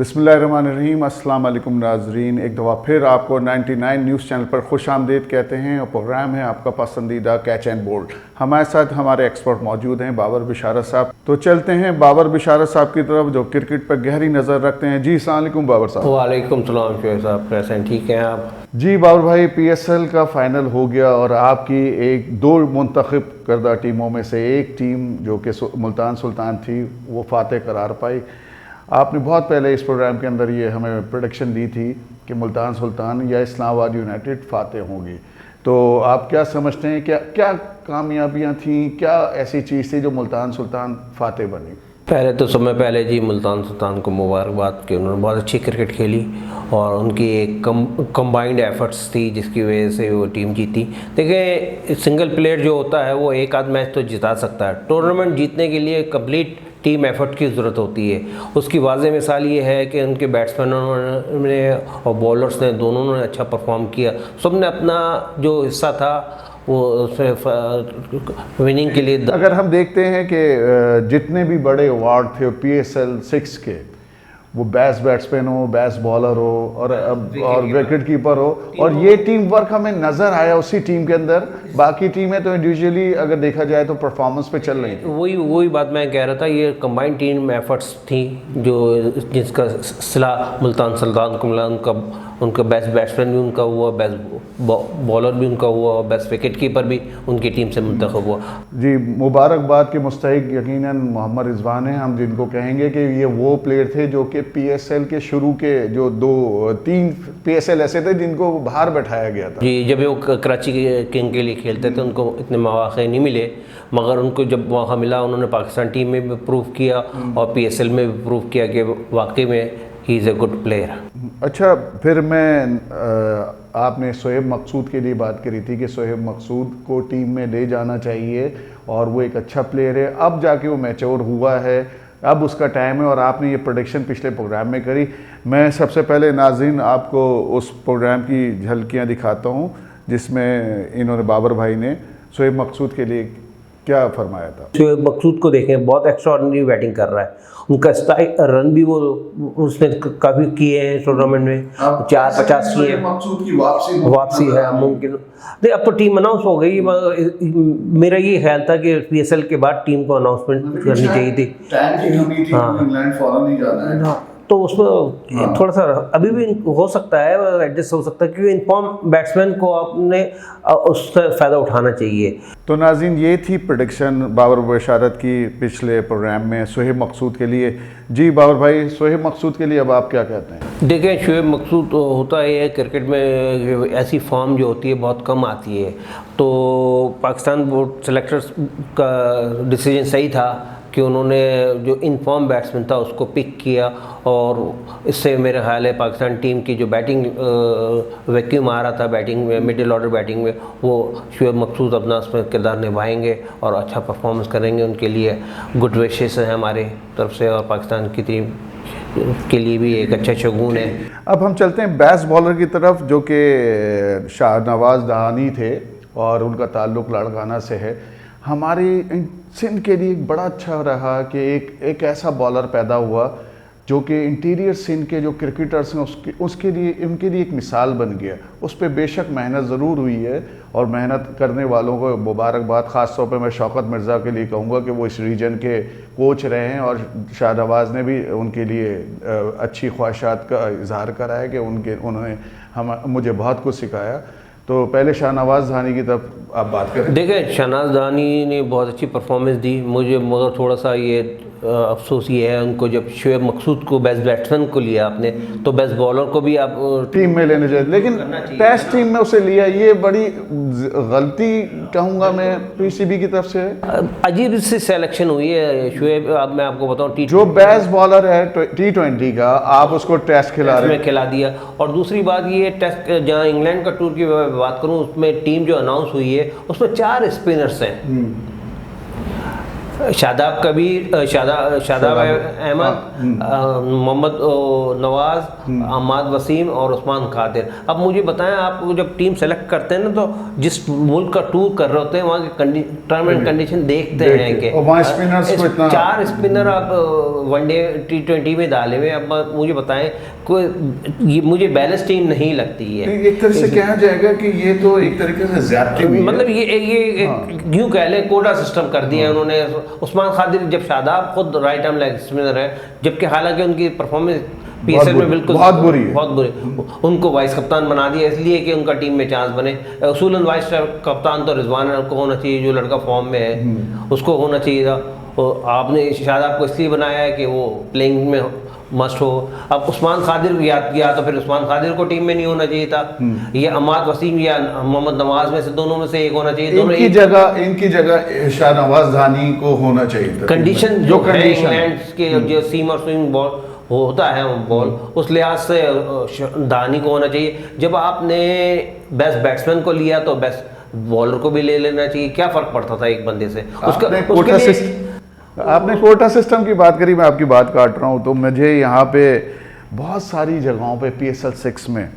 बिस्मिल्लाहिर्रहमानिर्रहीम, अस्सलाम वालेकुम नाजरीन। एक दफ़ा फिर आपको 99 न्यूज़ चैनल पर खुश आमदीद कहते हैं और प्रोग्राम है आपका पसंदीदा कैच एंड बोल्ड। हमारे साथ हमारे एक्सपर्ट मौजूद हैं बाबर बिशारत साहब। तो चलते हैं बाबर बिशारत साहब की तरफ जो क्रिकेट पर गहरी नज़र रखते हैं। जी अस्सलाम वालेकुम बाबर साहब। वालेकुम सलाम शुएब साहब, कैसे हैं? ठीक हैं आप? जी बाबर भाई, PSL का फाइनल हो गया और आपकी दो मुंतखब करदा टीमों में से एक टीम जो कि मुल्तान सुल्तान थी वो फातह करार पाई। आपने बहुत पहले इस प्रोग्राम के अंदर ये हमें प्रेडिक्शन दी थी कि मुल्तान सुल्तान या इस्लामाबाद यूनाइटेड फातह होंगी। तो आप क्या समझते हैं, क्या क्या कामयाबियां थीं, क्या ऐसी चीज़ थी जो मुल्तान सुल्तान फातह बनी? पहले तो समय पहले जी मुल्तान सुल्तान को मुबारकबाद कि उन्होंने बहुत अच्छी क्रिकेट खेली और उनकी एक कंबाइंड एफर्ट्स थी जिसकी वजह से वो टीम जीती। देखिए, सिंगल प्लेयर जो होता है वो एक आध मैच तो जिता सकता है, टूर्नामेंट जीतने के लिए कंप्लीट टीम एफर्ट की ज़रूरत होती है। उसकी वाज़ेह मिसाल ये है कि उनके बैट्समैनों ने और बॉलर्स ने दोनों ने अच्छा परफॉर्म किया। सब ने अपना जो हिस्सा था वो उसमें विनिंग के लिए। अगर हम देखते हैं कि जितने भी बड़े अवार्ड थे PSL 6 के, वो बेस्ट बैट्समैन हो, बेस्ट बॉलर हो और विकेट कीपर हो, और ये टीम वर्क हमें नज़र आया उसी टीम के अंदर। बाकी टीमें तो इंडिविजुअली अगर देखा जाए तो परफॉर्मेंस पे चल रही थी। वही बात मैं कह रहा था, ये कंबाइंड टीम एफर्ट्स थी जो जिसका सिला मुल्तान सुल्तान को मिला। उनका बेस्ट बैट्समैन भी उनका हुआ, बेस्ट बॉलर भी उनका हुआ और बेस्ट विकेट कीपर भी उनकी टीम से मुंतखब हुआ। जी, मुबारकबाद के मुस्तहिक यकीनन मोहम्मद रिजवान हैं, हम जिनको कहेंगे कि ये वो प्लेयर थे जो कि PSL के शुरू के जो 2-3 PSL ऐसे थे जिनको बाहर बैठाया गया था। जी, जब वो कराची किंग के लिए खेलते थे उनको इतने मौके नहीं मिले, मगर उनको जब मौका मिला उन्होंने पाकिस्तान टीम में भी प्रूव किया और PSL में भी प्रूव किया कि वाकई में he is a good player. अच्छा, फिर आपने शोएब मकसूद के लिए बात करी थी कि शोएब मकसूद को टीम में ले जाना चाहिए और वो एक अच्छा प्लेयर है। अब जाके वो मैच्योर हुआ है, अब उसका टाइम है और आपने ये प्रेडिक्शन पिछले प्रोग्राम में करी। मैं सबसे पहले नाज़रीन आपको उस प्रोग्राम की झलकियाँ दिखाता हूँ जिसमें इन्होंने बाबर भाई ने शोएब मकसूद के लिए क्या फरमाया था। शोएब मकसूद को देखें, बहुत एक्स्ट्राऑर्डिनरी बैटिंग कर रहा है। उनका स्टाइल रन भी वो उसने काफ़ी किए हैं टूर्नामेंट में, 450 किए हैं। मकसूद की वापसी है मुमकिन। नहीं, अब तो टीम अनाउंस हो गई। मेरा ये ख्याल था कि PSL के बाद टीम को अनाउंसमेंट करनी चाहिए थी। हाँ, तो उसमें थोड़ा सा अभी भी हो सकता है, एडजस्ट हो सकता है, क्योंकि इन्फॉर्म बैट्समैन को आपने उससे फ़ायदा उठाना चाहिए। तो नाज़रीन, ये थी प्रेडिक्शन बाबर बिशारत की पिछले प्रोग्राम में शोएब मकसूद के लिए। जी बाबर भाई, शोएब मकसूद के लिए अब आप क्या कहते हैं? देखिए, शोएब मकसूद तो होता है क्रिकेट में ऐसी फॉर्म जो होती है बहुत कम आती है, तो पाकिस्तान बोर्ड सेलेक्टर्स का डिसीजन सही था कि उन्होंने जो इनफॉर्म बैट्समैन था उसको पिक किया और इससे मेरा ख्याल है पाकिस्तान टीम की जो बैटिंग वैक्यूम आ रहा था बैटिंग में, मिडिल ऑर्डर बैटिंग में, वो शोएब मकसूद अपना उसमें किरदार निभाएंगे और अच्छा परफॉर्मेंस करेंगे। उनके लिए गुड विशेस हैं हमारे तरफ से और पाकिस्तान की टीम के लिए भी एक अच्छा शगुन है। अब हम चलते हैं बेस्ट बॉलर की तरफ जो कि शाहनवाज दहानी थे और उनका ताल्लुक़ लाड़काना से है। हमारी सिंध के लिए बड़ा अच्छा रहा कि एक ऐसा बॉलर पैदा हुआ जो कि इंटीरियर सिंध के जो क्रिकेटर्स हैं उनके लिए एक मिसाल बन गया। उस पर बेशक मेहनत ज़रूर हुई है और मेहनत करने वालों को मुबारकबाद। ख़ास तौर पे मैं शौकत मिर्ज़ा के लिए कहूँगा कि वो इस रीजन के कोच रहे हैं और शाहनवाज ने भी उनके लिए अच्छी ख्वाहिशात का इजहार करा है कि उन्होंने मुझे बहुत कुछ सिखाया। तो पहले शाहनवाज दहानी की तरफ आप बात करें। देखिए, शाहनवाज दहानी ने बहुत अच्छी परफॉर्मेंस दी मुझे, मगर थोड़ा सा ये अफसोस ये है उनको, जब शोएब मकसूद को बेस्ट बैट्समैन को लिया आपने तो बेस्ट बॉलर को भी आप टीम में लेने चाहिए, लेकिन टेस्ट टीम में उसे लिया, ये बड़ी गलती कहूँगा मैं PCB की तरफ से। अजीब से सिलेक्शन हुई है शोएब। अब मैं आपको बताऊँ, जो बेस्ट बॉलर है T20 का, आप उसको टेस्ट खिला दिया। और दूसरी बात ये, टेस्ट जहाँ इंग्लैंड का टूर की बात करूँ उसमें टीम जो अनाउंस हुई है उसमें 4 स्पिनर्स हैं। शादाब कबीर, शादाब अहमद, मोहम्मद नवाज, अहमद वसीम और उस्मान खादिर। अब मुझे बताएं, आप जब टीम सेलेक्ट करते हैं ना, तो जिस मुल्क का टूर कर रहे होते हैं वहाँ के टर्म एंड कंडीशन देखते हैं कि वहाँ स्पिनर्स को इतना 4 स्पिनर आप वनडे T20 में डाले हुए। अब मुझे बताएं, कोई मुझे बैलेंस टीम नहीं लगती है। एक तरह से कहा जाएगा कि ये तो एक तरीके से ज्यादती हुई है। मतलब ये यूं कह लें कोटा सिस्टम कर दिया है उन्होंने। उस्मान खादिर, जब शादाब खुद राइट आर्म लेग स्पिनर है, जबकि हालांकि उनकी परफॉर्मेंस PSL में बिल्कुल बहुत बुरी, उनको वाइस कप्तान बना दिया इसलिए कि उनका टीम में चांस बने। उसूलन वाइस कप्तान तो रिजवान को होना चाहिए, जो लड़का फॉर्म में है उसको होना चाहिए था। और आपने शादाब को इसलिए बनाया है कि वो प्लेइंग में मस्ट हो। अब उस्मान खादिर या तो फिर उस्मान खादिर को टीम में नहीं होना चाहिए था, या अहमद वसीम या मोहम्मद नवाज में से दोनों में से एक होना चाहिए। दोनों इनकी जगह शाहनवाज धानी को होना चाहिए था। कंडीशन जो इंग्लैंड के जो सीम और स्विंग बॉल होता है बॉल, उस लिहाज से धानी को होना चाहिए। जब आपने बेस्ट बैट्समैन को लिया तो बेस्ट बॉलर को भी ले लेना चाहिए। क्या फर्क पड़ता था एक बंदे से? आपने कोटा सिस्टम की बात करी, मैं आपकी बात काट रहा हूँ। तो मुझे यहाँ पे बहुत सारी जगहों पे PSL 6 में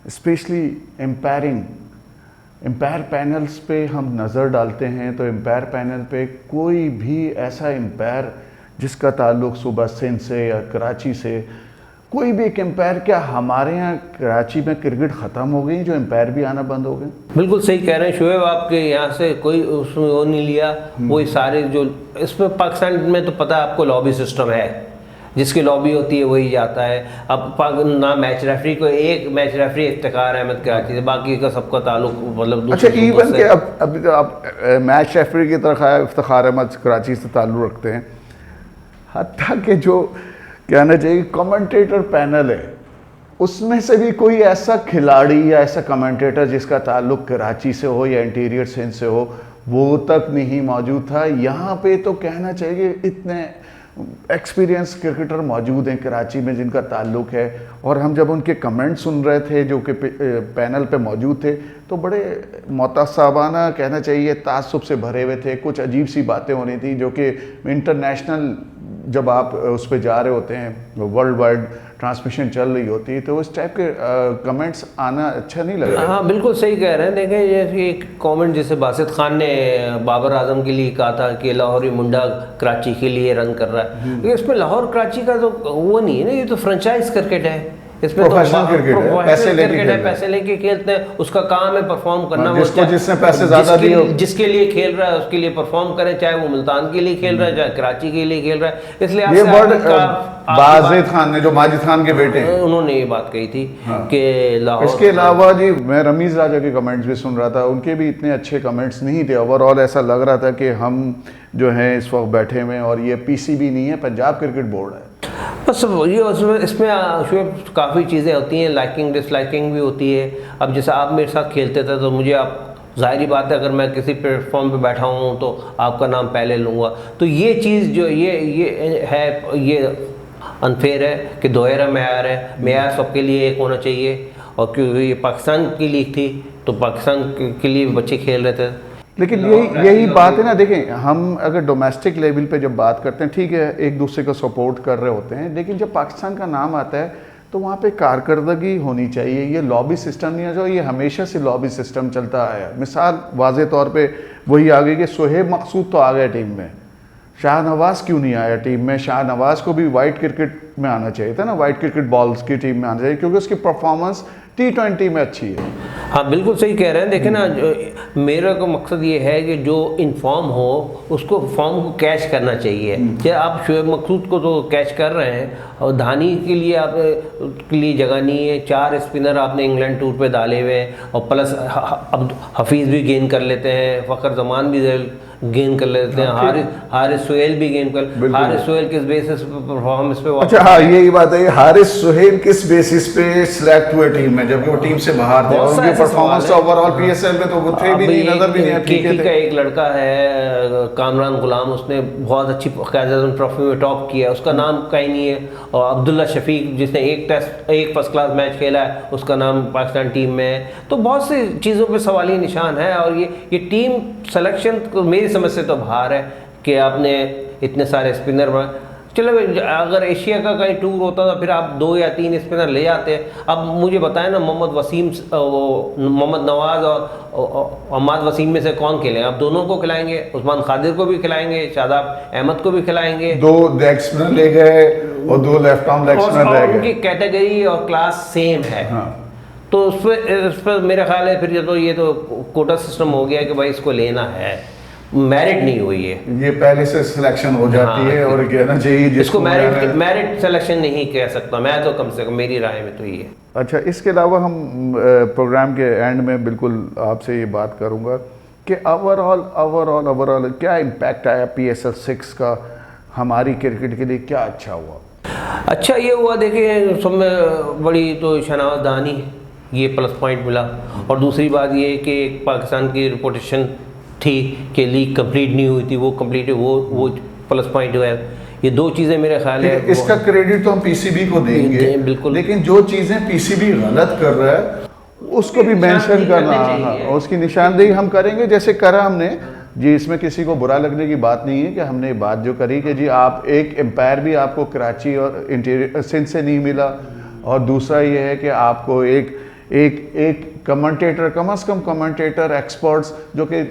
स्पेशली एम्पायर पैनल्स पे हम नज़र डालते हैं, तो एम्पायर पैनल पे कोई भी ऐसा एम्पायर जिसका ताल्लुक सुबह सिंध से या कराची से, कोई भी एक एम्पायर, क्या हमारे यहाँ कराची में क्रिकेट ख़त्म हो गई जो एम्पायर भी आना बंद हो गए? बिल्कुल सही कह रहे हैं शोएब, आपके यहाँ से कोई उसमें वो नहीं लिया। वही सारे जो इसमें पाकिस्तान में तो पता है आपको लॉबी सिस्टम है, जिसकी लॉबी होती है वही जाता है। अब ना मैच रेफरी को, एक मैच रेफरी इफ्तिखार अहमद कराची से, बाकी का सबका ताल्लुक मतलब अच्छा इवन के अभी तो आप मैच रेफरी की तरह इफ्तिखार अहमद कराची से ताल्लुक रखते हैं, हत्ता कि जो कहना चाहिए कमेंटेटर पैनल है उसमें से भी कोई ऐसा खिलाड़ी या ऐसा कमेंटेटर जिसका ताल्लुक कराची से हो या इंटीरियर सिंध से हो, वो तक नहीं मौजूद था। यहाँ पे तो कहना चाहिए इतने एक्सपीरियंस क्रिकेटर मौजूद हैं कराची में जिनका ताल्लुक है, और हम जब उनके कमेंट सुन रहे थे जो कि पैनल पे मौजूद थे, तो बड़े मोहतसाबाना कहना चाहिए तासुब से भरे हुए थे। कुछ अजीब सी बातें हो रही थी जो कि इंटरनेशनल, जब आप उस पर जा रहे होते हैं, वर्ल्ड वाइड ट्रांसमिशन चल रही होती है, तो उस टाइप के कमेंट्स आना अच्छा नहीं लग रहा। हाँ बिल्कुल सही कह रहे हैं। देखें जैसे एक कमेंट जैसे बासित खान ने बाबर आजम के लिए कहा था कि लाहौरी मुंडा कराची के लिए रन कर रहा है, इसमें लाहौर कराची का तो वो नहीं है ना, ये तो फ्रेंचाइज क्रिकेट है। इसमें प्रोफेशनल क्रिकेट है, पैसे लेके खेलते हैं, उसका काम है परफॉर्म करना। जिसने पैसे ज्यादा दिए, जिसके लिए खेल रहा है उसके लिए परफॉर्म करे, चाहे वो मुल्तान के लिए खेल रहा है चाहे कराची के लिए खेल रहा है। इसलिए ये वर्ड बाजिद खान ने, जो माजिद खान के बेटे हैं, उन्होंने ये बात कही थी कि लाहौर। इसके अलावा जी मैं रमीज राजा के कमेंट्स भी सुन रहा था, उनके भी इतने अच्छे कमेंट्स नहीं थे। ओवरऑल ऐसा लग रहा था कि हम जो हैं इस वक्त बैठे हुए, और ये PCB नहीं है, पंजाब क्रिकेट बोर्ड है। बस ये इसमें काफ़ी चीज़ें होती हैं, लाइकिंग डिसलाइकिंग भी होती है। अब जैसे आप मेरे साथ खेलते थे तो मुझे आप, ज़ाहिरी बात है, अगर मैं किसी प्लेटफॉर्म पे बैठा हूँ तो आपका नाम पहले लूँगा। तो ये चीज़ जो ये है, ये अनफेयर है कि दोहरा मेयार है। मेयार सबके लिए एक होना चाहिए, और क्योंकि ये पाकिस्तान की लीग थी तो पाकिस्तान के लिए बच्चे खेल रहे थे। लेकिन यही बात है ना। देखें, हम अगर डोमेस्टिक लेवल पे जब बात करते हैं, ठीक है, एक दूसरे को सपोर्ट कर रहे होते हैं, लेकिन जब पाकिस्तान का नाम आता है तो वहाँ पे कारकर्दगी होनी चाहिए। ये लॉबी सिस्टम नहीं है जो, ये हमेशा से लॉबी सिस्टम चलता आया है। मिसाल वाज़े तौर पे वही आ गई कि सोहेब मकसूद तो आ गया टीम में, शाहनवाज क्यों नहीं आया टीम में? शाहनवाज को भी वाइट क्रिकेट में आना चाहिए था ना, वाइट क्रिकेट बॉल्स की टीम में आना चाहिए, क्योंकि उसकी परफॉर्मेंस T20 में अच्छी है। हाँ बिल्कुल सही कह रहे हैं। देखें ना, मेरा का मकसद ये है कि जो इन्फॉर्म हो उसको फॉर्म को कैच करना चाहिए। क्या आप शोएब मकसूद को तो कैच कर रहे हैं, और धानी के लिए आप के लिए जगह नहीं है। 4 स्पिनर आपने इंग्लैंड टूर पे डाले हुए हैं, और प्लस अब हफीज़ भी गेन कर लेते हैं, फ़खर जमान भी गेन कर लेते हैं, हारिस सुहेल भी गेन कर। हारिस सुहेल किस बेसिस पे परफॉर्मेंस पे? अच्छा हाँ, यही बात है, हारिस सुहेल किस बेसिस पे सिलेक्ट हुए टीम में, जबकि वो टीम से बाहर थे? उनकी परफॉर्मेंस ओवरऑल PSL में तो वो थे भी नहीं, नजर भी नहीं आती। KT का एक लड़का है कामरान गुलाम, उसने बहुत अच्छी क़यादत ट्रॉफी में टॉप किया, उसका नाम कहीं नहीं है। और अब्दुल्ला शफीक जिसने एक फर्स्ट क्लास मैच खेला है, उसका नाम पाकिस्तान टीम में है। तो बहुत सी चीज़ों पे सवाली निशान है, और ये टीम सिलेक्शन मेरी समझ से तो बाहर है कि आपने इतने सारे स्पिनर चलो अगर एशिया का कहीं टूर होता था फिर आप 2 या 3 स्पिनर ले आते। अब मुझे बताएं ना, मोहम्मद वसीम, मोहम्मद नवाज और अहमद वसीम में से कौन खेलें? आप दोनों को खिलाएंगे, उस्मान खादिर को भी खिलाएंगे, शादाब अहमद को भी खिलाएंगे, 2 लेग स्पिनर ले गए और 2 लेफ्ट आर्म लेग स्पिनर रह गए। उनकी कैटेगरी और क्लास सेम है। हाँ। तो उस पर मेरा ख्याल है फिर ये तो कोटा सिस्टम हो गया कि भाई इसको लेना है, मेरिट नहीं हुई है, ये पहले से सिलेक्शन हो जाती है और कहना चाहिए इसको मेरिट सिलेक्शन नहीं कह सकता मैं, तो कम से कम मेरी राय में तो ये है। अच्छा, इसके अलावा हम प्रोग्राम के एंड में बिल्कुल आपसे ये बात करूंगा कि ओवरऑल क्या इम्पैक्ट आया PSL 6 का हमारी क्रिकेट के लिए, क्या अच्छा हुआ? अच्छा ये हुआ, देखिए सब में बड़ी तो शहनाज दहानी ये प्लस पॉइंट मिला, और दूसरी बात ये कि पाकिस्तान की रिपोर्टेशन थी कि लीग कंप्लीट नहीं हुई थी, वो कंप्लीट वो प्लस पॉइंट हुआ है। ये 2 चीज़ें मेरे ख्याल है इसका क्रेडिट तो हम PCB को देंगे, बिल्कुल, लेकिन जो चीज़ें PCB गलत कर रहा है उसको भी मेंशन करना, उसकी निशानदेही हम करेंगे जैसे करा हमने जी। इसमें किसी को बुरा लगने की बात नहीं है कि हमने बात जो करी कि जी आप एक एम्पायर भी आपको कराची और इंटीरियर सिंध से नहीं मिला, और दूसरा ये है कि आपको एक कमेंटेटर, कम से कम कमेंटेटर एक्सपर्ट्स जो कि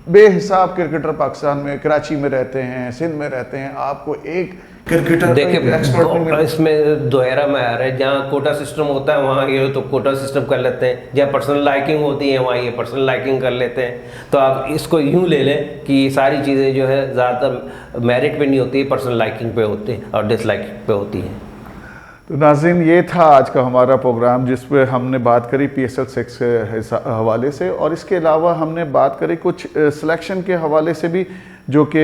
बेहिसाब क्रिकेटर पाकिस्तान में कराची में रहते हैं, सिंध में रहते हैं, आपको एक क्रिकेटर देखिए एक्सपर्ट इसमें दोहरा में आ रहा है, जहाँ कोटा सिस्टम होता है वहाँ ये तो कोटा सिस्टम कर लेते हैं, जहाँ पर्सनल लाइकिंग होती है वहाँ ये पर्सनल लाइकिंग कर लेते हैं। तो आप इसको यूँ ले लें कि ये सारी चीज़ें जो है ज़्यादातर मेरिट पे नहीं होती, पर्सनल लाइकिंग पे होती है और डिसलाइकिंग पे होती हैं। तो नाज़रीन, ये था आज का हमारा प्रोग्राम जिस पे हमने बात करी PSL 6 के हवाले से, और इसके अलावा हमने बात करी कुछ सिलेक्शन के हवाले से भी जो कि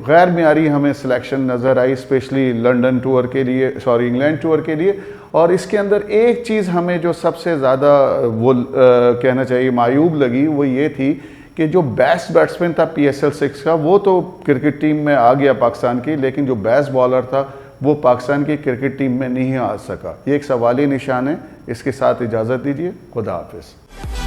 गैर मियारी हमें सिलेक्शन नज़र आई, स्पेशली लंदन टूर के लिए, इंग्लैंड टूर के लिए। और इसके अंदर एक चीज़ हमें जो सबसे ज़्यादा वो कहना चाहिए मायूब लगी, वो ये थी कि जो बेस्ट बैट्समैन था PSL 6 का वो तो क्रिकेट टीम में आ गया पाकिस्तान की, लेकिन जो बेस्ट बॉलर था वो पाकिस्तान की क्रिकेट टीम में नहीं आ सका। ये एक सवाली निशान है। इसके साथ इजाज़त दीजिए, खुदा हाफिज़।